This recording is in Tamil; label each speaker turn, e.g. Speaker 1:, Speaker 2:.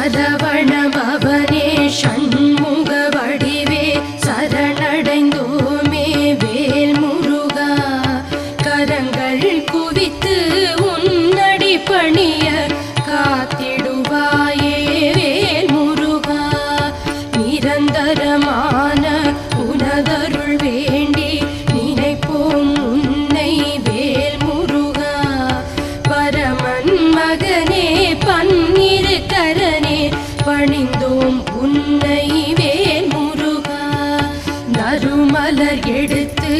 Speaker 1: சரவணபவனே ஷண்முக வடிவே சரணடைந்தோமே வேல் முருகா கரங்கள் குவித்து உன்னடி பணிய காத்திடுவாயே வேல் முருகா நிரந்தரமான உனதருள் வேண்டி நினைப்போம் உன்னை வேல் முருகா பரமன் மகனே பன்னிரு கரனே பணிந்தோம் உன்னை வேல் முருகா நறுமலர் எடுத்து